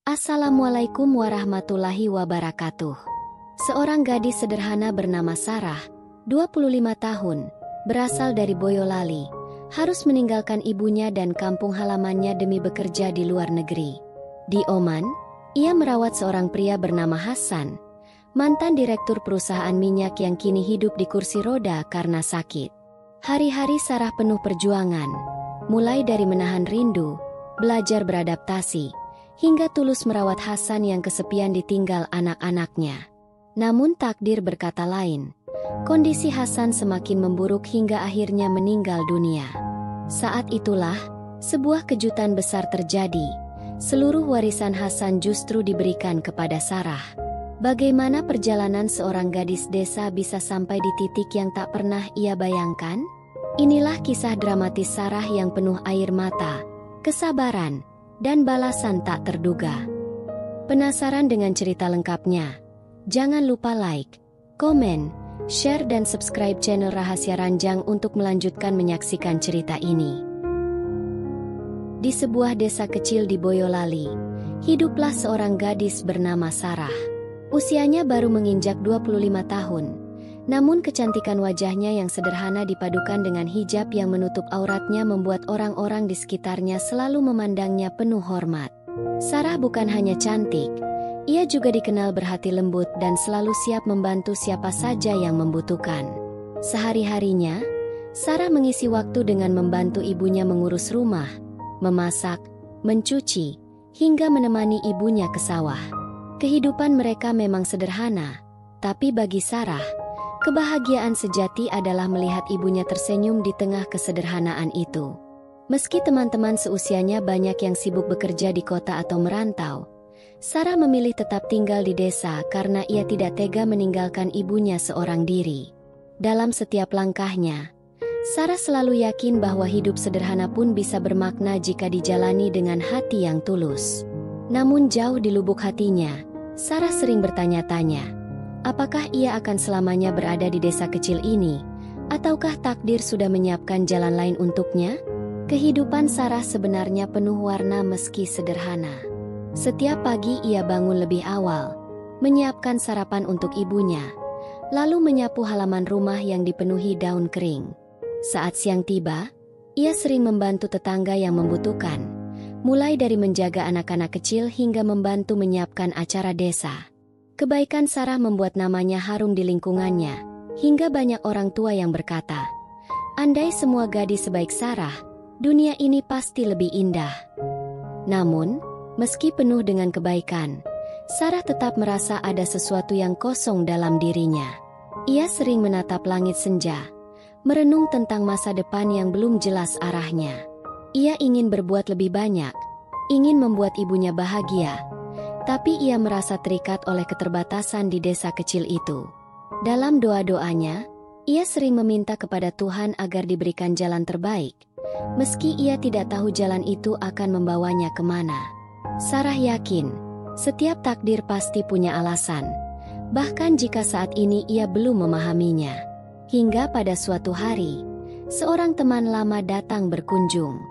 Assalamualaikum warahmatullahi wabarakatuh. Seorang gadis sederhana bernama Sarah, 25 tahun, berasal dari Boyolali, harus meninggalkan ibunya dan kampung halamannya demi bekerja di luar negeri. Di Oman, ia merawat seorang pria bernama Hasan, mantan direktur perusahaan minyak yang kini hidup di kursi roda karena sakit. Hari-hari Sarah penuh perjuangan, mulai dari menahan rindu, belajar beradaptasi, hingga tulus merawat Hasan yang kesepian ditinggal anak-anaknya. Namun takdir berkata lain. Kondisi Hasan semakin memburuk hingga akhirnya meninggal dunia. Saat itulah, sebuah kejutan besar terjadi. Seluruh warisan Hasan justru diberikan kepada Sarah. Bagaimana perjalanan seorang gadis desa bisa sampai di titik yang tak pernah ia bayangkan? Inilah kisah dramatis Sarah yang penuh air mata, kesabaran, dan balasan tak terduga. Penasaran dengan cerita lengkapnya? Jangan lupa like, komen, share dan subscribe channel Rahasia Ranjang untuk melanjutkan menyaksikan cerita ini. Di sebuah desa kecil di Boyolali, hiduplah seorang gadis bernama Sarah. Usianya baru menginjak 25 tahun. Namun kecantikan wajahnya yang sederhana dipadukan dengan hijab yang menutup auratnya membuat orang-orang di sekitarnya selalu memandangnya penuh hormat. Sarah bukan hanya cantik, ia juga dikenal berhati lembut dan selalu siap membantu siapa saja yang membutuhkan. Sehari-harinya, Sarah mengisi waktu dengan membantu ibunya mengurus rumah, memasak, mencuci, hingga menemani ibunya ke sawah. Kehidupan mereka memang sederhana, tapi bagi Sarah, kebahagiaan sejati adalah melihat ibunya tersenyum di tengah kesederhanaan itu. Meski teman-teman seusianya banyak yang sibuk bekerja di kota atau merantau, Sarah memilih tetap tinggal di desa karena ia tidak tega meninggalkan ibunya seorang diri. Dalam setiap langkahnya, Sarah selalu yakin bahwa hidup sederhana pun bisa bermakna jika dijalani dengan hati yang tulus. Namun jauh di lubuk hatinya, Sarah sering bertanya-tanya, apakah ia akan selamanya berada di desa kecil ini, ataukah takdir sudah menyiapkan jalan lain untuknya? Kehidupan Sarah sebenarnya penuh warna meski sederhana. Setiap pagi ia bangun lebih awal, menyiapkan sarapan untuk ibunya, lalu menyapu halaman rumah yang dipenuhi daun kering. Saat siang tiba, ia sering membantu tetangga yang membutuhkan, mulai dari menjaga anak-anak kecil hingga membantu menyiapkan acara desa. Kebaikan Sarah membuat namanya harum di lingkungannya, hingga banyak orang tua yang berkata, andai semua gadis sebaik Sarah, dunia ini pasti lebih indah. Namun, meski penuh dengan kebaikan, Sarah tetap merasa ada sesuatu yang kosong dalam dirinya. Ia sering menatap langit senja, merenung tentang masa depan yang belum jelas arahnya. Ia ingin berbuat lebih banyak, ingin membuat ibunya bahagia, tapi ia merasa terikat oleh keterbatasan di desa kecil itu. Dalam doa-doanya, ia sering meminta kepada Tuhan agar diberikan jalan terbaik, meski ia tidak tahu jalan itu akan membawanya kemana. Sarah yakin, setiap takdir pasti punya alasan, bahkan jika saat ini ia belum memahaminya. Hingga pada suatu hari, seorang teman lama datang berkunjung.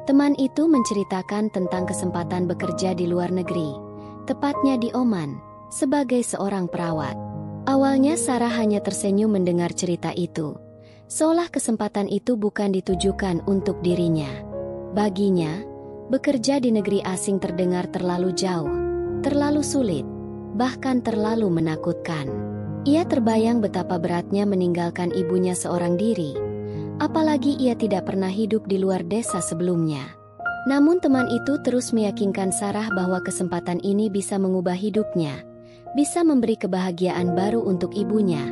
Teman itu menceritakan tentang kesempatan bekerja di luar negeri, tepatnya di Oman, sebagai seorang perawat. Awalnya Sarah hanya tersenyum mendengar cerita itu, seolah kesempatan itu bukan ditujukan untuk dirinya. Baginya, bekerja di negeri asing terdengar terlalu jauh, terlalu sulit, bahkan terlalu menakutkan. Ia terbayang betapa beratnya meninggalkan ibunya seorang diri, apalagi ia tidak pernah hidup di luar desa sebelumnya. Namun teman itu terus meyakinkan Sarah bahwa kesempatan ini bisa mengubah hidupnya, bisa memberi kebahagiaan baru untuk ibunya,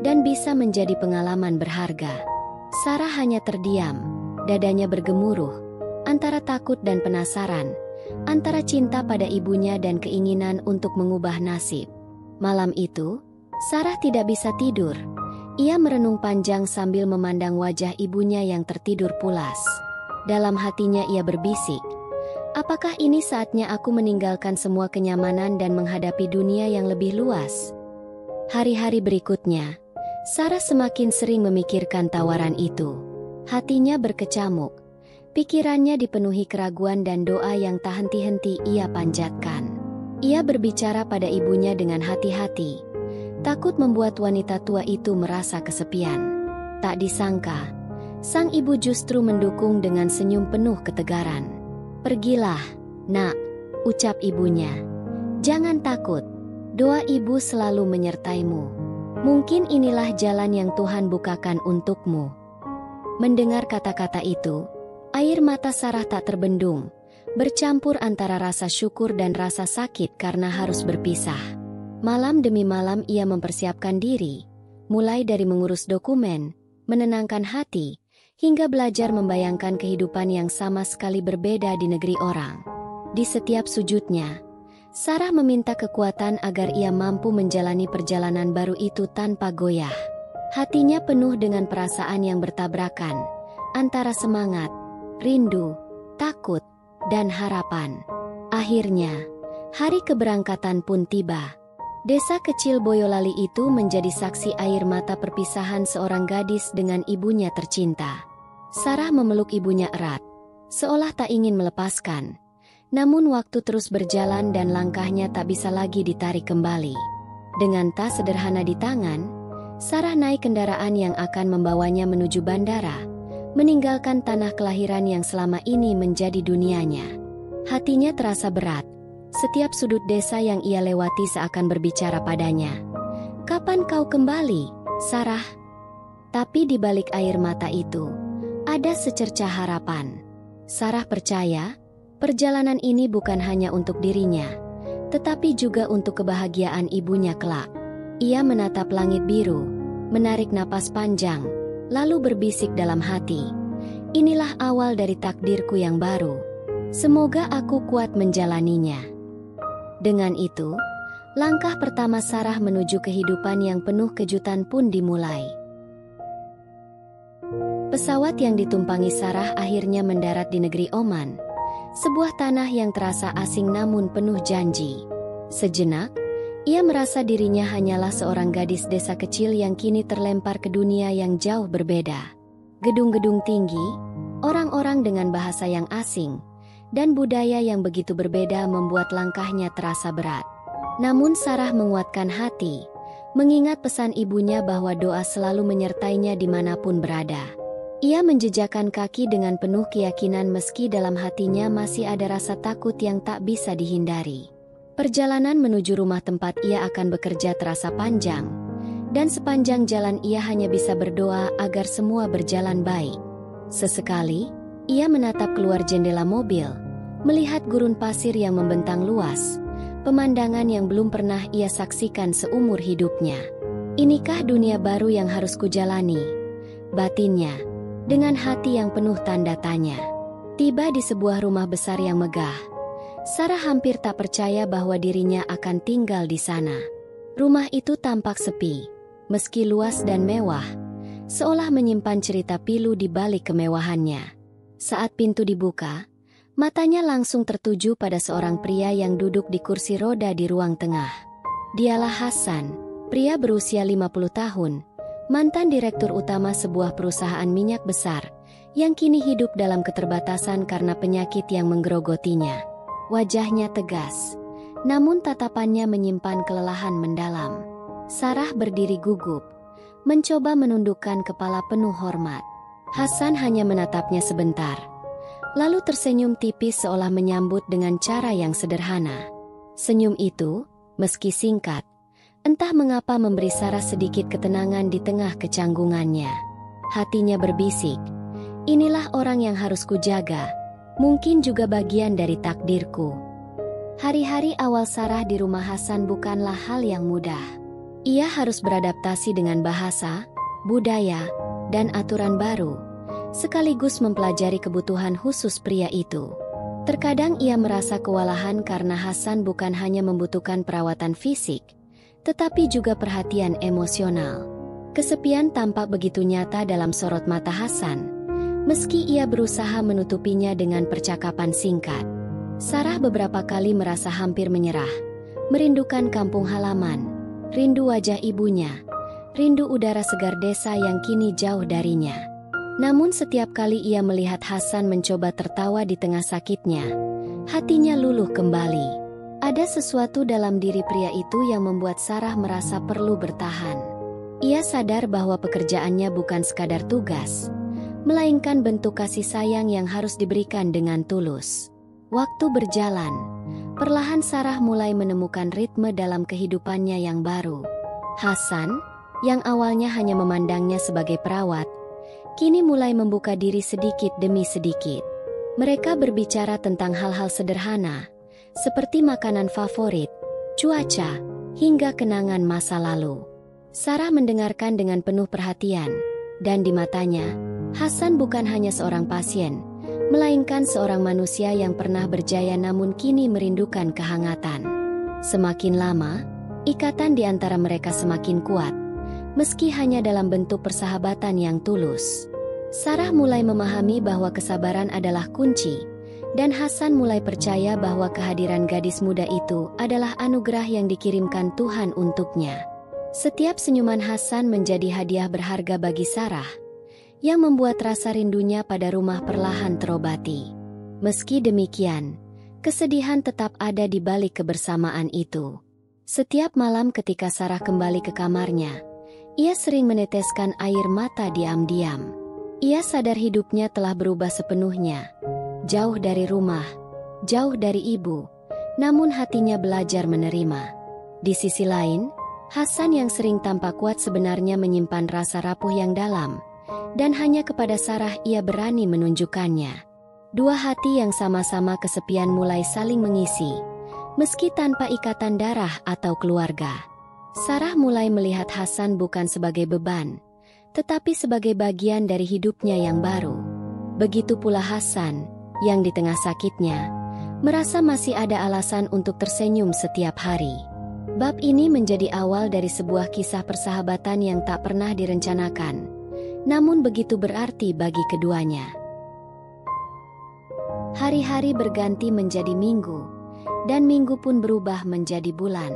dan bisa menjadi pengalaman berharga. Sarah hanya terdiam, dadanya bergemuruh, antara takut dan penasaran, antara cinta pada ibunya dan keinginan untuk mengubah nasib. Malam itu, Sarah tidak bisa tidur. Ia merenung panjang sambil memandang wajah ibunya yang tertidur pulas. Dalam hatinya ia berbisik, apakah ini saatnya aku meninggalkan semua kenyamanan dan menghadapi dunia yang lebih luas? Hari-hari berikutnya, Sarah semakin sering memikirkan tawaran itu. Hatinya berkecamuk, pikirannya dipenuhi keraguan dan doa yang tak henti-henti ia panjatkan. Ia berbicara pada ibunya dengan hati-hati, takut membuat wanita tua itu merasa kesepian. Tak disangka, sang ibu justru mendukung dengan senyum penuh ketegaran. "Pergilah, nak," ucap ibunya. "Jangan takut, doa ibu selalu menyertaimu. Mungkin inilah jalan yang Tuhan bukakan untukmu." Mendengar kata-kata itu, air mata Sarah tak terbendung, bercampur antara rasa syukur dan rasa sakit karena harus berpisah. Malam demi malam ia mempersiapkan diri, mulai dari mengurus dokumen, menenangkan hati, hingga belajar membayangkan kehidupan yang sama sekali berbeda di negeri orang. Di setiap sujudnya, Sarah meminta kekuatan agar ia mampu menjalani perjalanan baru itu tanpa goyah. Hatinya penuh dengan perasaan yang bertabrakan, antara semangat, rindu, takut, dan harapan. Akhirnya, hari keberangkatan pun tiba. Desa kecil Boyolali itu menjadi saksi air mata perpisahan seorang gadis dengan ibunya tercinta. Sarah memeluk ibunya erat, seolah tak ingin melepaskan. Namun waktu terus berjalan dan langkahnya tak bisa lagi ditarik kembali. Dengan tas sederhana di tangan, Sarah naik kendaraan yang akan membawanya menuju bandara, meninggalkan tanah kelahiran yang selama ini menjadi dunianya. Hatinya terasa berat. Setiap sudut desa yang ia lewati seakan berbicara padanya. "Kapan kau kembali, Sarah?" Tapi di balik air mata itu, ada secercah harapan. Sarah percaya, perjalanan ini bukan hanya untuk dirinya, tetapi juga untuk kebahagiaan ibunya kelak. Ia menatap langit biru, menarik napas panjang, lalu berbisik dalam hati, "Inilah awal dari takdirku yang baru. Semoga aku kuat menjalaninya." Dengan itu, langkah pertama Sarah menuju kehidupan yang penuh kejutan pun dimulai. Pesawat yang ditumpangi Sarah akhirnya mendarat di negeri Oman, sebuah tanah yang terasa asing namun penuh janji. Sejenak, ia merasa dirinya hanyalah seorang gadis desa kecil yang kini terlempar ke dunia yang jauh berbeda. Gedung-gedung tinggi, orang-orang dengan bahasa yang asing, dan budaya yang begitu berbeda membuat langkahnya terasa berat. Namun Sarah menguatkan hati, mengingat pesan ibunya bahwa doa selalu menyertainya dimanapun berada. Ia menjejakkan kaki dengan penuh keyakinan meski dalam hatinya masih ada rasa takut yang tak bisa dihindari. Perjalanan menuju rumah tempat ia akan bekerja terasa panjang, dan sepanjang jalan ia hanya bisa berdoa agar semua berjalan baik. Sesekali, ia menatap keluar jendela mobil, melihat gurun pasir yang membentang luas, pemandangan yang belum pernah ia saksikan seumur hidupnya. "Inikah dunia baru yang harus kujalani?" batinnya, dengan hati yang penuh tanda tanya. Tiba di sebuah rumah besar yang megah, Sarah hampir tak percaya bahwa dirinya akan tinggal di sana. Rumah itu tampak sepi, meski luas dan mewah, seolah menyimpan cerita pilu di balik kemewahannya. Saat pintu dibuka, matanya langsung tertuju pada seorang pria yang duduk di kursi roda di ruang tengah. Dialah Hasan, pria berusia 50 tahun, mantan direktur utama sebuah perusahaan minyak besar, yang kini hidup dalam keterbatasan karena penyakit yang menggerogotinya. Wajahnya tegas, namun tatapannya menyimpan kelelahan mendalam. Sarah berdiri gugup, mencoba menundukkan kepala penuh hormat. Hasan hanya menatapnya sebentar, lalu tersenyum tipis seolah menyambut dengan cara yang sederhana. Senyum itu, meski singkat, entah mengapa memberi Sarah sedikit ketenangan di tengah kecanggungannya. Hatinya berbisik, "Inilah orang yang harus kujaga, mungkin juga bagian dari takdirku." Hari-hari awal Sarah di rumah Hasan bukanlah hal yang mudah. Ia harus beradaptasi dengan bahasa, budaya, dan aturan baru, sekaligus mempelajari kebutuhan khusus pria itu. Terkadang ia merasa kewalahan karena Hasan bukan hanya membutuhkan perawatan fisik, tetapi juga perhatian emosional. Kesepian tampak begitu nyata dalam sorot mata Hasan, meski ia berusaha menutupinya dengan percakapan singkat. Sarah beberapa kali merasa hampir menyerah, merindukan kampung halaman, rindu wajah ibunya, rindu udara segar desa yang kini jauh darinya. Namun setiap kali ia melihat Hasan mencoba tertawa di tengah sakitnya, hatinya luluh kembali. Ada sesuatu dalam diri pria itu yang membuat Sarah merasa perlu bertahan. Ia sadar bahwa pekerjaannya bukan sekadar tugas, melainkan bentuk kasih sayang yang harus diberikan dengan tulus. Waktu berjalan, perlahan Sarah mulai menemukan ritme dalam kehidupannya yang baru. Hasan, yang awalnya hanya memandangnya sebagai perawat, kini mulai membuka diri sedikit demi sedikit. Mereka berbicara tentang hal-hal sederhana, seperti makanan favorit, cuaca, hingga kenangan masa lalu. Sarah mendengarkan dengan penuh perhatian, dan di matanya, Hasan bukan hanya seorang pasien, melainkan seorang manusia yang pernah berjaya namun kini merindukan kehangatan. Semakin lama, ikatan di antara mereka semakin kuat, meski hanya dalam bentuk persahabatan yang tulus. Sarah mulai memahami bahwa kesabaran adalah kunci, dan Hasan mulai percaya bahwa kehadiran gadis muda itu adalah anugerah yang dikirimkan Tuhan untuknya. Setiap senyuman Hasan menjadi hadiah berharga bagi Sarah, yang membuat rasa rindunya pada rumah perlahan terobati. Meski demikian, kesedihan tetap ada di balik kebersamaan itu. Setiap malam ketika Sarah kembali ke kamarnya, ia sering meneteskan air mata diam-diam. Ia sadar hidupnya telah berubah sepenuhnya. Jauh dari rumah, jauh dari ibu, namun hatinya belajar menerima. Di sisi lain, Hasan yang sering tampak kuat sebenarnya menyimpan rasa rapuh yang dalam, dan hanya kepada Sarah ia berani menunjukkannya. Dua hati yang sama-sama kesepian mulai saling mengisi, meski tanpa ikatan darah atau keluarga. Sarah mulai melihat Hasan bukan sebagai beban, tetapi sebagai bagian dari hidupnya yang baru. Begitu pula Hasan, yang di tengah sakitnya, merasa masih ada alasan untuk tersenyum setiap hari. Bab ini menjadi awal dari sebuah kisah persahabatan yang tak pernah direncanakan, namun begitu berarti bagi keduanya. Hari-hari berganti menjadi minggu, dan minggu pun berubah menjadi bulan.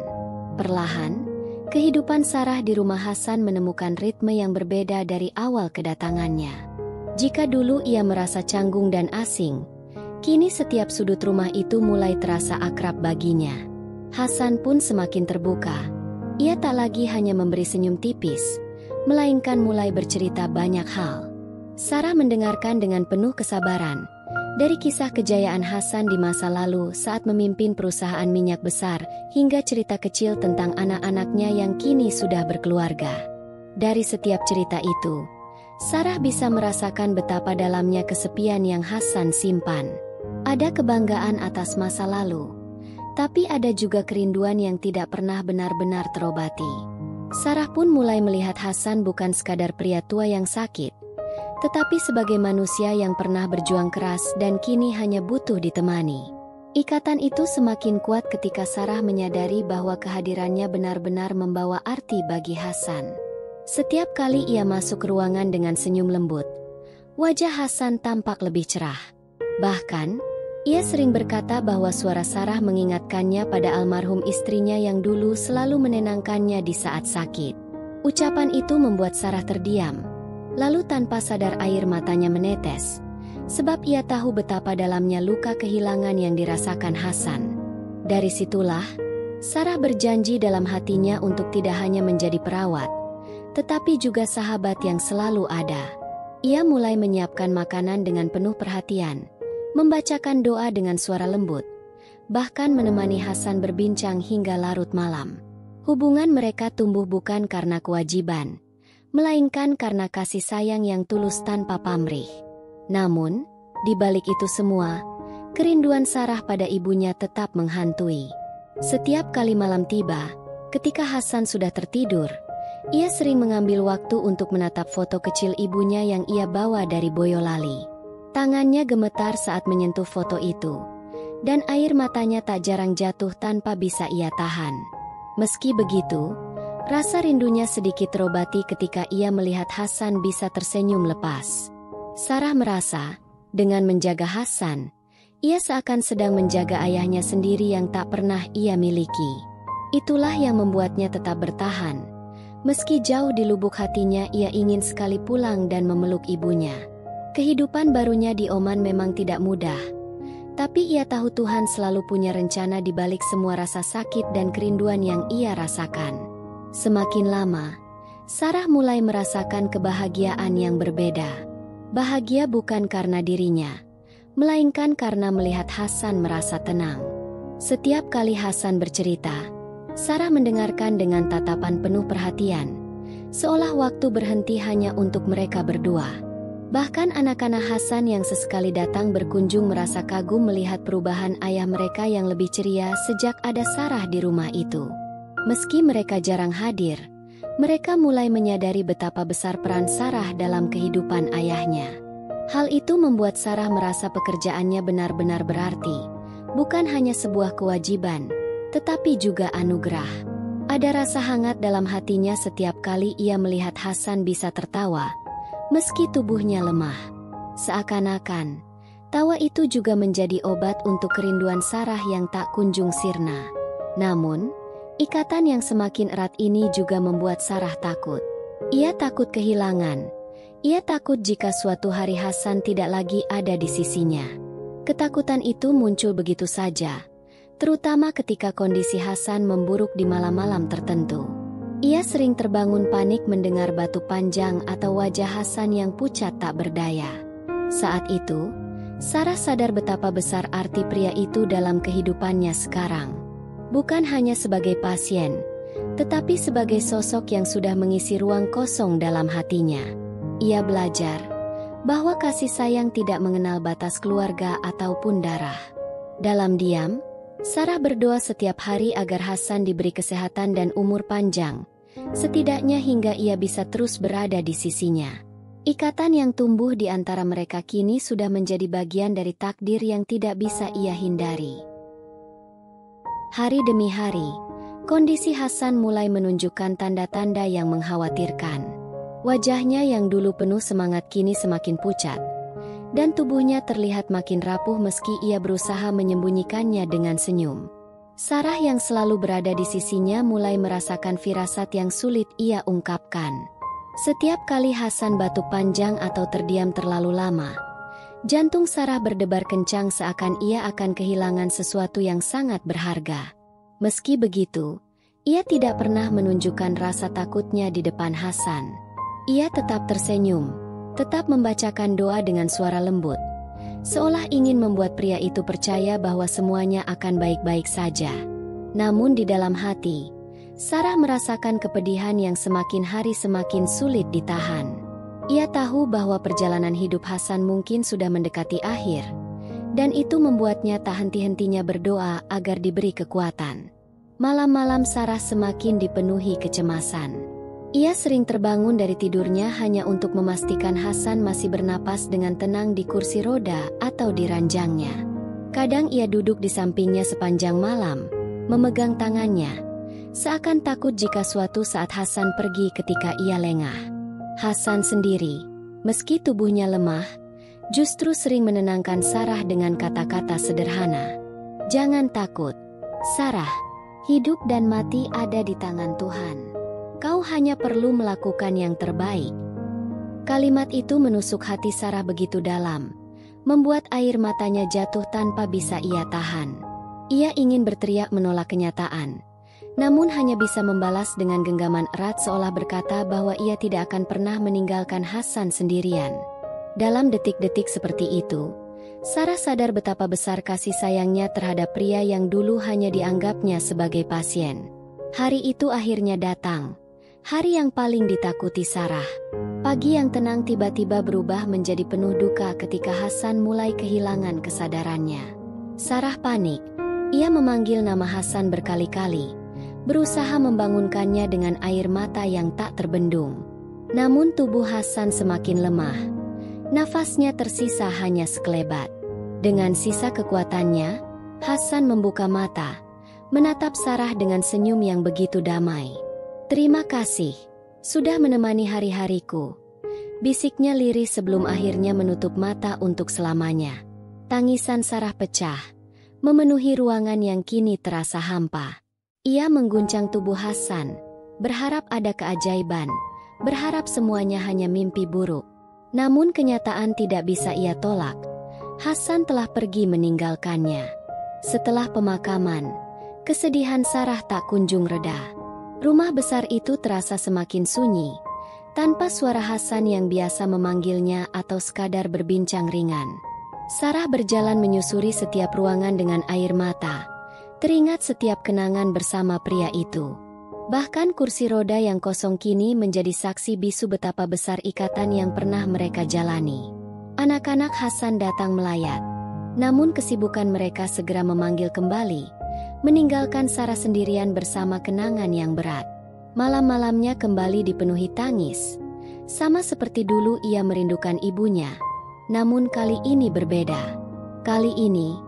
Perlahan, kehidupan Sarah di rumah Hasan menemukan ritme yang berbeda dari awal kedatangannya. Jika dulu ia merasa canggung dan asing, kini setiap sudut rumah itu mulai terasa akrab baginya. Hasan pun semakin terbuka. Ia tak lagi hanya memberi senyum tipis, melainkan mulai bercerita banyak hal. Sarah mendengarkan dengan penuh kesabaran, dari kisah kejayaan Hasan di masa lalu saat memimpin perusahaan minyak besar, hingga cerita kecil tentang anak-anaknya yang kini sudah berkeluarga. Dari setiap cerita itu, Sarah bisa merasakan betapa dalamnya kesepian yang Hasan simpan. Ada kebanggaan atas masa lalu, tapi ada juga kerinduan yang tidak pernah benar-benar terobati. Sarah pun mulai melihat Hasan bukan sekadar pria tua yang sakit, tetapi sebagai manusia yang pernah berjuang keras dan kini hanya butuh ditemani. Ikatan itu semakin kuat ketika Sarah menyadari bahwa kehadirannya benar-benar membawa arti bagi Hasan. Setiap kali ia masuk ke ruangan dengan senyum lembut, wajah Hasan tampak lebih cerah. Bahkan, ia sering berkata bahwa suara Sarah mengingatkannya pada almarhum istrinya yang dulu selalu menenangkannya di saat sakit. Ucapan itu membuat Sarah terdiam, lalu tanpa sadar air matanya menetes, sebab ia tahu betapa dalamnya luka kehilangan yang dirasakan Hasan. Dari situlah, Sarah berjanji dalam hatinya untuk tidak hanya menjadi perawat, tetapi juga sahabat yang selalu ada. Ia mulai menyiapkan makanan dengan penuh perhatian, membacakan doa dengan suara lembut, bahkan menemani Hasan berbincang hingga larut malam. Hubungan mereka tumbuh bukan karena kewajiban, melainkan karena kasih sayang yang tulus tanpa pamrih. Namun, di balik itu semua, kerinduan Sarah pada ibunya tetap menghantui. Setiap kali malam tiba, ketika Hasan sudah tertidur, ia sering mengambil waktu untuk menatap foto kecil ibunya yang ia bawa dari Boyolali. Tangannya gemetar saat menyentuh foto itu, dan air matanya tak jarang jatuh tanpa bisa ia tahan. Meski begitu, rasa rindunya sedikit terobati ketika ia melihat Hasan bisa tersenyum lepas. Sarah merasa, dengan menjaga Hasan, ia seakan sedang menjaga ayahnya sendiri yang tak pernah ia miliki. Itulah yang membuatnya tetap bertahan. Meski jauh di lubuk hatinya ia ingin sekali pulang dan memeluk ibunya. Kehidupan barunya di Oman memang tidak mudah, Tapi ia tahu Tuhan selalu punya rencana di balik semua rasa sakit dan kerinduan yang ia rasakan. Semakin lama, Sarah mulai merasakan kebahagiaan yang berbeda. Bahagia bukan karena dirinya, melainkan karena melihat Hasan merasa tenang. Setiap kali Hasan bercerita, Sarah mendengarkan dengan tatapan penuh perhatian, seolah waktu berhenti hanya untuk mereka berdua. Bahkan anak-anak Hasan yang sesekali datang berkunjung merasa kagum melihat perubahan ayah mereka yang lebih ceria sejak ada Sarah di rumah itu. Meski mereka jarang hadir, mereka mulai menyadari betapa besar peran Sarah dalam kehidupan ayahnya. Hal itu membuat Sarah merasa pekerjaannya benar-benar berarti, bukan hanya sebuah kewajiban, tetapi juga anugerah. Ada rasa hangat dalam hatinya setiap kali ia melihat Hasan bisa tertawa, meski tubuhnya lemah. Seakan-akan, tawa itu juga menjadi obat untuk kerinduan Sarah yang tak kunjung sirna. Namun, ikatan yang semakin erat ini juga membuat Sarah takut. Ia takut kehilangan. Ia takut jika suatu hari Hasan tidak lagi ada di sisinya. Ketakutan itu muncul begitu saja, terutama ketika kondisi Hasan memburuk di malam-malam tertentu. Ia sering terbangun panik mendengar batu panjang atau wajah Hasan yang pucat tak berdaya. Saat itu, Sarah sadar betapa besar arti pria itu dalam kehidupannya sekarang. Bukan hanya sebagai pasien, tetapi sebagai sosok yang sudah mengisi ruang kosong dalam hatinya. Ia belajar bahwa kasih sayang tidak mengenal batas keluarga ataupun darah. Dalam diam, Sarah berdoa setiap hari agar Hasan diberi kesehatan dan umur panjang, setidaknya hingga ia bisa terus berada di sisinya. Ikatan yang tumbuh di antara mereka kini sudah menjadi bagian dari takdir yang tidak bisa ia hindari. Hari demi hari, kondisi Hasan mulai menunjukkan tanda-tanda yang mengkhawatirkan. Wajahnya yang dulu penuh semangat kini semakin pucat, dan tubuhnya terlihat makin rapuh meski ia berusaha menyembunyikannya dengan senyum. Sarah yang selalu berada di sisinya mulai merasakan firasat yang sulit ia ungkapkan. Setiap kali Hasan batuk panjang atau terdiam terlalu lama, jantung Sarah berdebar kencang seakan ia akan kehilangan sesuatu yang sangat berharga. Meski begitu, ia tidak pernah menunjukkan rasa takutnya di depan Hasan. Ia tetap tersenyum, tetap membacakan doa dengan suara lembut, seolah ingin membuat pria itu percaya bahwa semuanya akan baik-baik saja. Namun di dalam hati, Sarah merasakan kepedihan yang semakin hari semakin sulit ditahan. Ia tahu bahwa perjalanan hidup Hasan mungkin sudah mendekati akhir, dan itu membuatnya tak henti-hentinya berdoa agar diberi kekuatan. Malam-malam Sarah semakin dipenuhi kecemasan. Ia sering terbangun dari tidurnya hanya untuk memastikan Hasan masih bernapas dengan tenang di kursi roda atau di ranjangnya. Kadang ia duduk di sampingnya sepanjang malam, memegang tangannya, seakan takut jika suatu saat Hasan pergi ketika ia lengah. Hasan sendiri, meski tubuhnya lemah, justru sering menenangkan Sarah dengan kata-kata sederhana. "Jangan takut, Sarah. Hidup dan mati ada di tangan Tuhan. Kau hanya perlu melakukan yang terbaik." Kalimat itu menusuk hati Sarah begitu dalam, membuat air matanya jatuh tanpa bisa ia tahan. Ia ingin berteriak menolak kenyataan, namun hanya bisa membalas dengan genggaman erat seolah berkata bahwa ia tidak akan pernah meninggalkan Hasan sendirian. Dalam detik-detik seperti itu, Sarah sadar betapa besar kasih sayangnya terhadap pria yang dulu hanya dianggapnya sebagai pasien. Hari itu akhirnya datang. Hari yang paling ditakuti Sarah. Pagi yang tenang tiba-tiba berubah menjadi penuh duka ketika Hasan mulai kehilangan kesadarannya. Sarah panik. Ia memanggil nama Hasan berkali-kali, berusaha membangunkannya dengan air mata yang tak terbendung. Namun tubuh Hasan semakin lemah. Nafasnya tersisa hanya sekelebat. Dengan sisa kekuatannya, Hasan membuka mata, menatap Sarah dengan senyum yang begitu damai. "Terima kasih, sudah menemani hari-hariku," bisiknya lirih sebelum akhirnya menutup mata untuk selamanya. Tangisan Sarah pecah, memenuhi ruangan yang kini terasa hampa. Ia mengguncang tubuh Hasan, berharap ada keajaiban, berharap semuanya hanya mimpi buruk. Namun kenyataan tidak bisa ia tolak. Hasan telah pergi meninggalkannya. Setelah pemakaman, kesedihan Sarah tak kunjung reda. Rumah besar itu terasa semakin sunyi, tanpa suara Hasan yang biasa memanggilnya atau sekadar berbincang ringan. Sarah berjalan menyusuri setiap ruangan dengan air mata, teringat setiap kenangan bersama pria itu. Bahkan kursi roda yang kosong kini menjadi saksi bisu betapa besar ikatan yang pernah mereka jalani. Anak-anak Hasan datang melayat, namun kesibukan mereka segera memanggil kembali, meninggalkan Sarah sendirian bersama kenangan yang berat. Malam-malamnya kembali dipenuhi tangis, sama seperti dulu ia merindukan ibunya. Namun kali ini berbeda. Kali ini,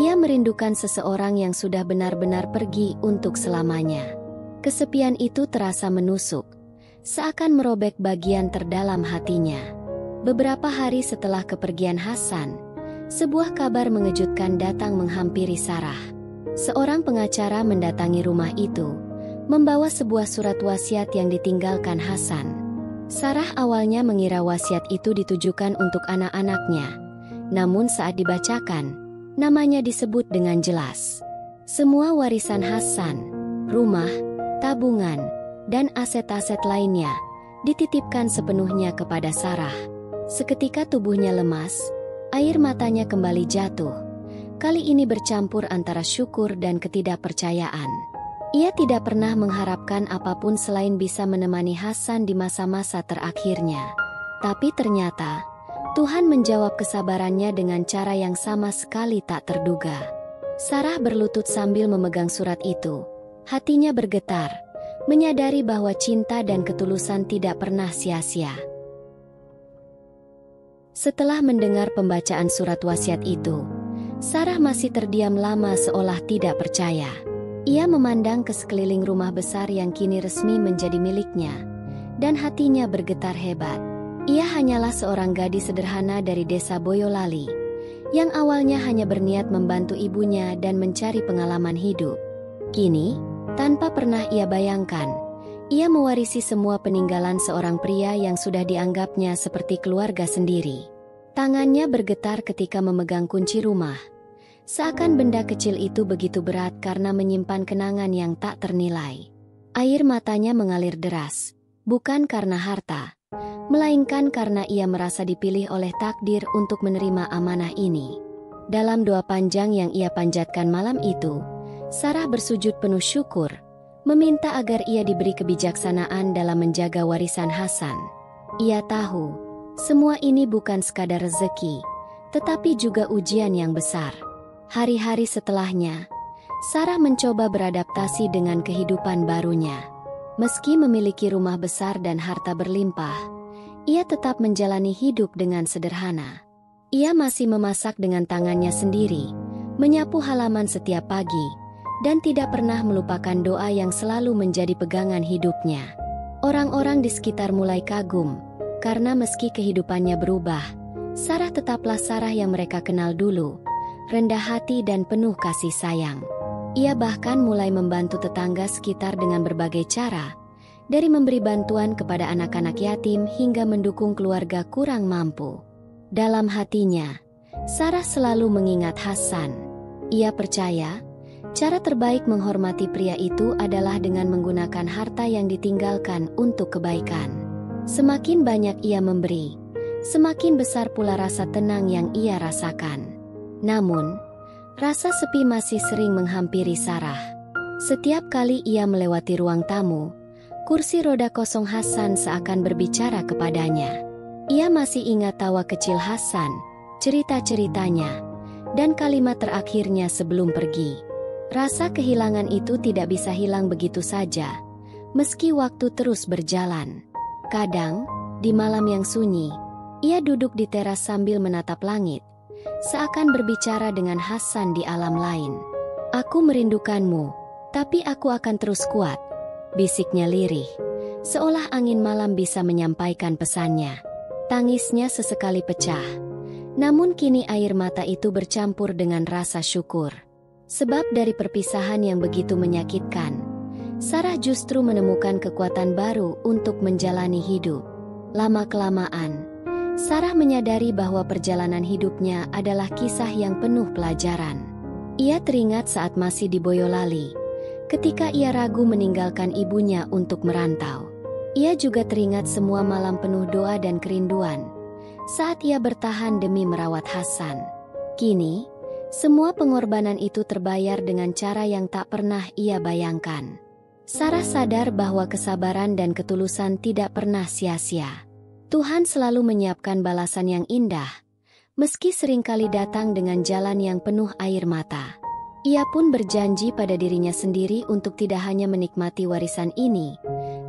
ia merindukan seseorang yang sudah benar-benar pergi untuk selamanya. Kesepian itu terasa menusuk, seakan merobek bagian terdalam hatinya. Beberapa hari setelah kepergian Hasan, sebuah kabar mengejutkan datang menghampiri Sarah. Seorang pengacara mendatangi rumah itu, membawa sebuah surat wasiat yang ditinggalkan Hasan. Sarah awalnya mengira wasiat itu ditujukan untuk anak-anaknya, namun saat dibacakan, namanya disebut dengan jelas. Semua warisan Hasan, rumah, tabungan, dan aset-aset lainnya, dititipkan sepenuhnya kepada Sarah. Seketika tubuhnya lemas, air matanya kembali jatuh. Kali ini bercampur antara syukur dan ketidakpercayaan. Ia tidak pernah mengharapkan apapun selain bisa menemani Hasan di masa-masa terakhirnya. Tapi ternyata, Tuhan menjawab kesabarannya dengan cara yang sama sekali tak terduga. Sarah berlutut sambil memegang surat itu. Hatinya bergetar, menyadari bahwa cinta dan ketulusan tidak pernah sia-sia. Setelah mendengar pembacaan surat wasiat itu, Sarah masih terdiam lama seolah tidak percaya. Ia memandang ke sekeliling rumah besar yang kini resmi menjadi miliknya, dan hatinya bergetar hebat. Ia hanyalah seorang gadis sederhana dari desa Boyolali, yang awalnya hanya berniat membantu ibunya dan mencari pengalaman hidup. Kini, tanpa pernah ia bayangkan, ia mewarisi semua peninggalan seorang pria yang sudah dianggapnya seperti keluarga sendiri. Tangannya bergetar ketika memegang kunci rumah. Seakan benda kecil itu begitu berat karena menyimpan kenangan yang tak ternilai. Air matanya mengalir deras, bukan karena harta, melainkan karena ia merasa dipilih oleh takdir untuk menerima amanah ini. Dalam doa panjang yang ia panjatkan malam itu, Sarah bersujud penuh syukur, meminta agar ia diberi kebijaksanaan dalam menjaga warisan Hasan. Ia tahu, semua ini bukan sekadar rezeki, tetapi juga ujian yang besar. Hari-hari setelahnya, Sarah mencoba beradaptasi dengan kehidupan barunya. Meski memiliki rumah besar dan harta berlimpah, ia tetap menjalani hidup dengan sederhana. Ia masih memasak dengan tangannya sendiri, menyapu halaman setiap pagi, dan tidak pernah melupakan doa yang selalu menjadi pegangan hidupnya. Orang-orang di sekitar mulai kagum, karena meski kehidupannya berubah, Sarah tetaplah Sarah yang mereka kenal dulu, rendah hati dan penuh kasih sayang. Ia bahkan mulai membantu tetangga sekitar dengan berbagai cara, dari memberi bantuan kepada anak-anak yatim hingga mendukung keluarga kurang mampu. Dalam hatinya, Sarah selalu mengingat Hasan. Ia percaya, cara terbaik menghormati pria itu adalah dengan menggunakan harta yang ditinggalkan untuk kebaikan. Semakin banyak ia memberi, semakin besar pula rasa tenang yang ia rasakan. Namun, rasa sepi masih sering menghampiri Sarah. Setiap kali ia melewati ruang tamu, kursi roda kosong Hasan seakan berbicara kepadanya. Ia masih ingat tawa kecil Hasan, cerita-ceritanya, dan kalimat terakhirnya sebelum pergi. Rasa kehilangan itu tidak bisa hilang begitu saja, meski waktu terus berjalan. Kadang, di malam yang sunyi, ia duduk di teras sambil menatap langit, seakan berbicara dengan Hasan di alam lain. "Aku merindukanmu, tapi aku akan terus kuat," bisiknya lirih, seolah angin malam bisa menyampaikan pesannya. Tangisnya sesekali pecah, namun kini air mata itu bercampur dengan rasa syukur. Sebab dari perpisahan yang begitu menyakitkan, Sarah justru menemukan kekuatan baru untuk menjalani hidup. Lama-kelamaan, Sarah menyadari bahwa perjalanan hidupnya adalah kisah yang penuh pelajaran. Ia teringat saat masih di Boyolali, ketika ia ragu meninggalkan ibunya untuk merantau. Ia juga teringat semua malam penuh doa dan kerinduan, saat ia bertahan demi merawat Hasan. Kini, semua pengorbanan itu terbayar dengan cara yang tak pernah ia bayangkan. Sarah sadar bahwa kesabaran dan ketulusan tidak pernah sia-sia. Tuhan selalu menyiapkan balasan yang indah, meski seringkali datang dengan jalan yang penuh air mata. Ia pun berjanji pada dirinya sendiri untuk tidak hanya menikmati warisan ini,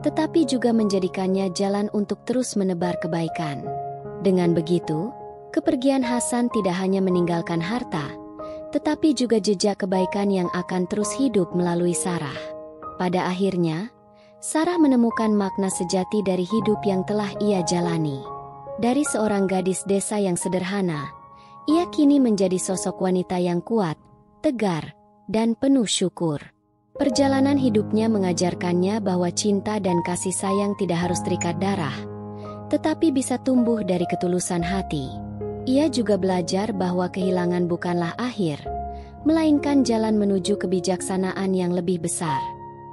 tetapi juga menjadikannya jalan untuk terus menebar kebaikan. Dengan begitu, kepergian Hasan tidak hanya meninggalkan harta, tetapi juga jejak kebaikan yang akan terus hidup melalui Sarah. Pada akhirnya, Sarah menemukan makna sejati dari hidup yang telah ia jalani. Dari seorang gadis desa yang sederhana, ia kini menjadi sosok wanita yang kuat, tegar, dan penuh syukur. Perjalanan hidupnya mengajarkannya bahwa cinta dan kasih sayang tidak harus terikat darah, tetapi bisa tumbuh dari ketulusan hati. Ia juga belajar bahwa kehilangan bukanlah akhir, melainkan jalan menuju kebijaksanaan yang lebih besar.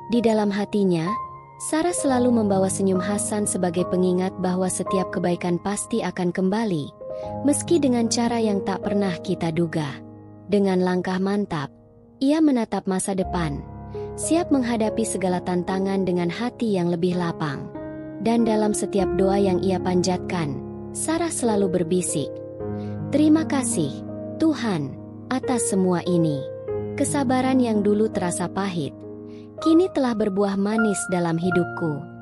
Di dalam hatinya, Sarah selalu membawa senyum Hasan sebagai pengingat bahwa setiap kebaikan pasti akan kembali, meski dengan cara yang tak pernah kita duga. Dengan langkah mantap, ia menatap masa depan, siap menghadapi segala tantangan dengan hati yang lebih lapang. Dan dalam setiap doa yang ia panjatkan, Sarah selalu berbisik, "Terima kasih, Tuhan, atas semua ini." Kesabaran yang dulu terasa pahit, kini telah berbuah manis dalam hidupku.